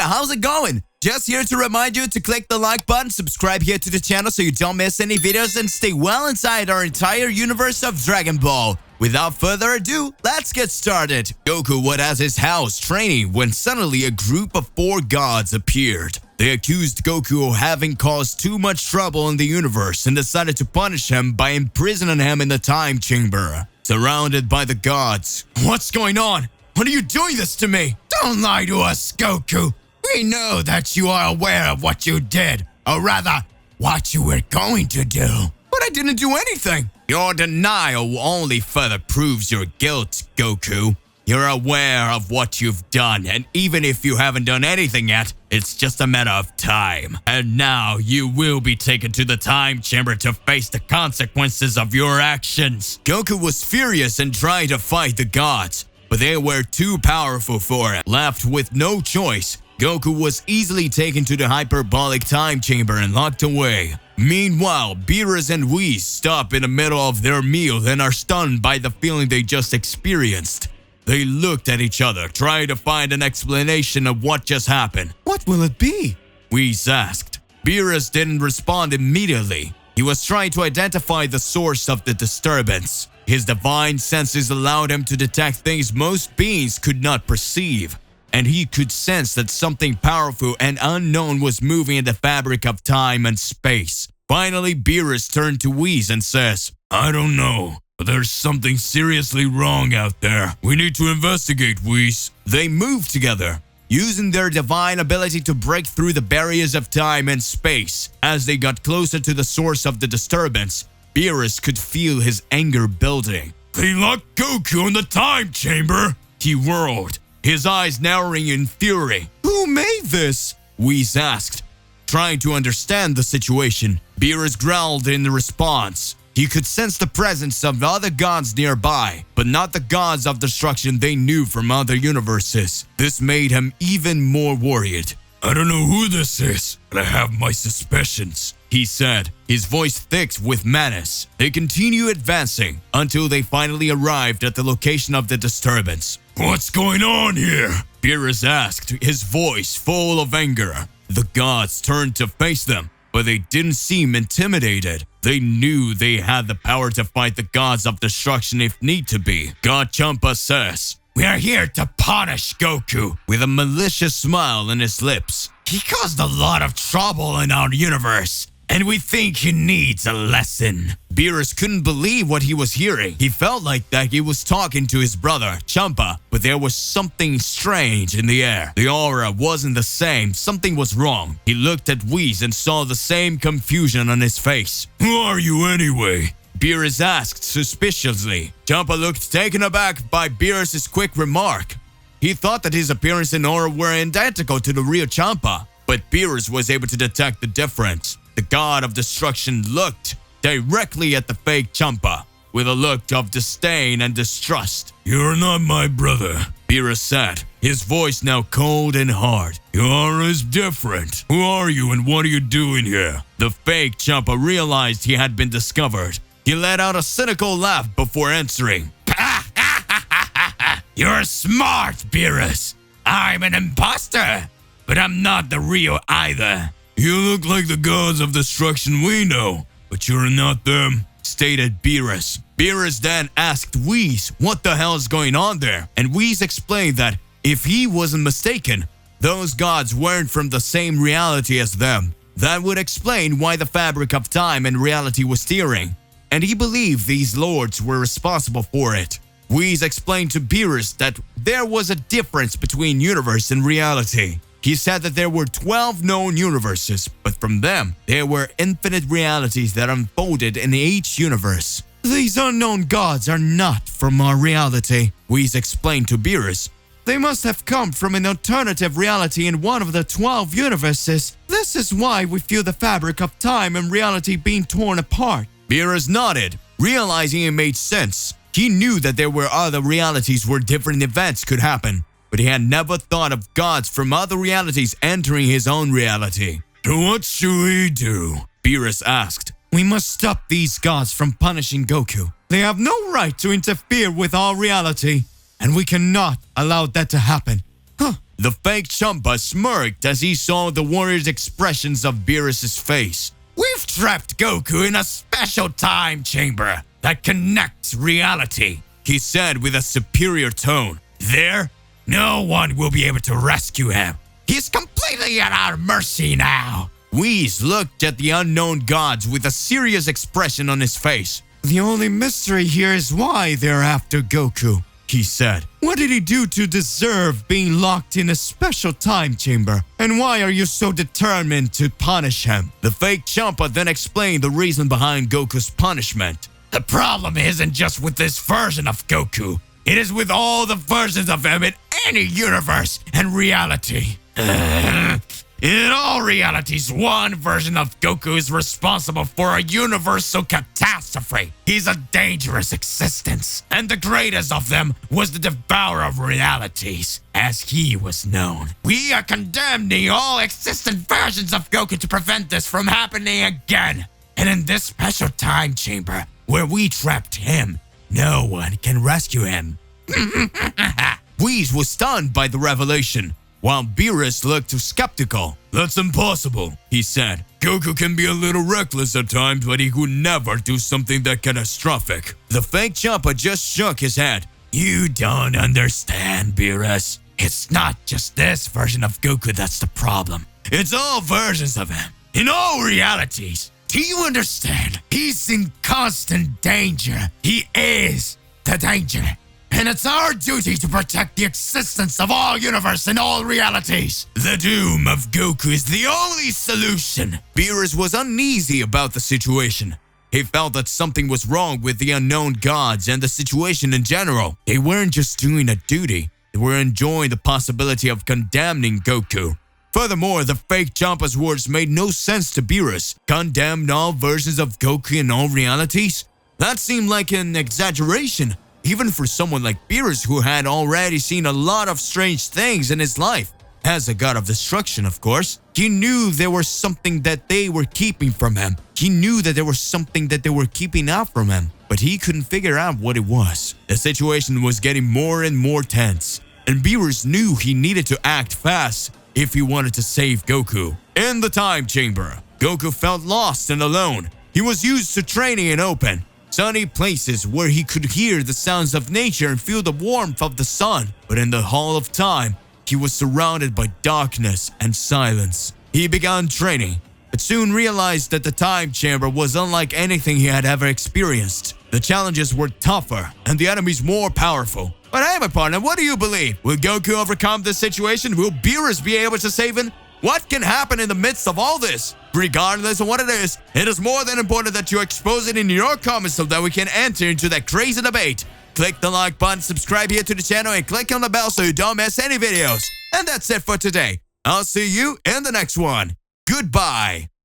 how's it going? Just here to remind you to click the like button, subscribe here to the channel so you don't miss any videos, and stay well inside our entire universe of Dragon Ball. Without further ado, let's get started. Goku was at his house training when suddenly a group of 4 gods appeared. They accused Goku of having caused too much trouble in the universe and decided to punish him by imprisoning him in the time chamber. Surrounded by the gods, "What's going on? What are you doing this to me?" Don't lie to us, Goku. We know that you are aware of what you did, or rather, what you were going to do. But I didn't do anything. Your denial only further proves your guilt, Goku. You're aware of what you've done, and even if you haven't done anything yet, it's just a matter of time. And now you will be taken to the time chamber to face the consequences of your actions. Goku was furious and tried to fight the gods, but they were too powerful for him. Left with no choice, Goku was easily taken to the hyperbolic time chamber and locked away. Meanwhile, Beerus and Whis stop in the middle of their meal and are stunned by the feeling they just experienced. They looked at each other, trying to find an explanation of what just happened. "What will it be?" Whis asked. Beerus didn't respond immediately. He was trying to identify the source of the disturbance. His divine senses allowed him to detect things most beings could not perceive, and he could sense that something powerful and unknown was moving in the fabric of time and space. Finally, Beerus turned to Whis and says, "I don't know, but there's something seriously wrong out there. We need to investigate, Whis." They moved together, using their divine ability to break through the barriers of time and space. As they got closer to the source of the disturbance, Beerus could feel his anger building. "They locked Goku in the time chamber," he whirled, his eyes narrowing in fury. "Who made this?" Whis asked. Trying to understand the situation, Beerus growled in response. He could sense the presence of other gods nearby, but not the gods of destruction they knew from other universes. This made him even more worried. "I don't know who this is, but I have my suspicions," he said, his voice thick with menace. They continued advancing until they finally arrived at the location of the disturbance. "What's going on here?" Beerus asked, his voice full of anger. The gods turned to face them, but they didn't seem intimidated. They knew they had the power to fight the gods of destruction if need to be. God Champa says, "We are here to punish Goku," with a malicious smile on his lips. "He caused a lot of trouble in our universe, and we think he needs a lesson." Beerus couldn't believe what he was hearing. He felt like that he was talking to his brother, Champa, but there was something strange in the air. The aura wasn't the same. Something was wrong. He looked at Whis and saw the same confusion on his face. "Who are you anyway?" Beerus asked suspiciously. Champa looked taken aback by Beerus' quick remark. He thought that his appearance and aura were identical to the real Champa, but Beerus was able to detect the difference. The god of destruction looked directly at the fake Champa with a look of disdain and distrust. "You're not my brother," Beerus said, his voice now cold and hard. "Your aura is different. Who are you and what are you doing here?" The fake Champa realized he had been discovered. He let out a cynical laugh before answering. "You're smart, Beerus. I'm an imposter, but I'm not the real either." "You look like the gods of destruction we know, but you're not them," stated Beerus. Beerus then asked Whis what the hell is going on there, and Whis explained that if he wasn't mistaken, those gods weren't from the same reality as them. That would explain why the fabric of time and reality was tearing, and he believed these lords were responsible for it. Whis explained to Beerus that there was a difference between universe and reality. He said that there were 12 known universes, but from them, there were infinite realities that unfolded in each universe. "These unknown gods are not from our reality," Whis explained to Beerus. "They must have come from an alternative reality in one of the 12 universes. This is why we feel the fabric of time and reality being torn apart." Beerus nodded, realizing it made sense. He knew that there were other realities where different events could happen, but he had never thought of gods from other realities entering his own reality. "So what should we do?" Beerus asked. "We must stop these gods from punishing Goku. They have no right to interfere with our reality, and we cannot allow that to happen." The fake Champa smirked as he saw the warrior's expressions of Beerus's face. We've trapped Goku in a special time chamber that connects reality, he said with a superior tone. There, no one will be able to rescue him. He's completely at our mercy now. Whis looked at the unknown gods with a serious expression on his face. The only mystery here is why they're after Goku, he said. What did he do to deserve being locked in a special time chamber? And why are you so determined to punish him? The fake Champa then explained the reason behind Goku's punishment. The problem isn't just with this version of Goku. It is with all the versions of him in any universe and reality. In all realities, one version of Goku is responsible for a universal catastrophe. He's a dangerous existence, and the greatest of them was the devourer of realities, as he was known. We are condemning all existent versions of Goku to prevent this from happening again. And in this special time chamber, where we trapped him, no one can rescue him. Whis was stunned by the revelation, while Beerus looked skeptical. That's impossible, he said. Goku can be a little reckless at times, but he could never do something that catastrophic. The fake Champa just shook his head. You don't understand, Beerus. It's not just this version of Goku that's the problem. It's all versions of him, in all realities. Do you understand? He's in constant danger. He is the danger. And it's our duty to protect the existence of all universe and all realities. The doom of Goku is the only solution. Beerus was uneasy about the situation. He felt that something was wrong with the unknown gods and the situation in general. They weren't just doing a duty. They were enjoying the possibility of condemning Goku. Furthermore, the fake Champa's words made no sense to Beerus. Condemned all versions of Goku in all realities? That seemed like an exaggeration, even for someone like Beerus who had already seen a lot of strange things in his life. As a god of destruction, of course, he knew there was something that they were keeping from him. He knew that there was something that they were keeping out from him, but he couldn't figure out what it was. The situation was getting more and more tense, and Beerus knew he needed to act fast if he wanted to save Goku. In the time chamber, Goku felt lost and alone. He was used to training in open, sunny places where he could hear the sounds of nature and feel the warmth of the sun. But in the Hall of Time, he was surrounded by darkness and silence. He began training, but soon realized that the time chamber was unlike anything he had ever experienced. The challenges were tougher and the enemies more powerful. But hey, my partner, what do you believe? Will Goku overcome this situation? Will Beerus be able to save him? What can happen in the midst of all this? Regardless of what it is more than important that you expose it in your comments so that we can enter into that crazy debate. Click the like button, subscribe here to the channel, and click on the bell so you don't miss any videos. And that's it for today. I'll see you in the next one. Goodbye.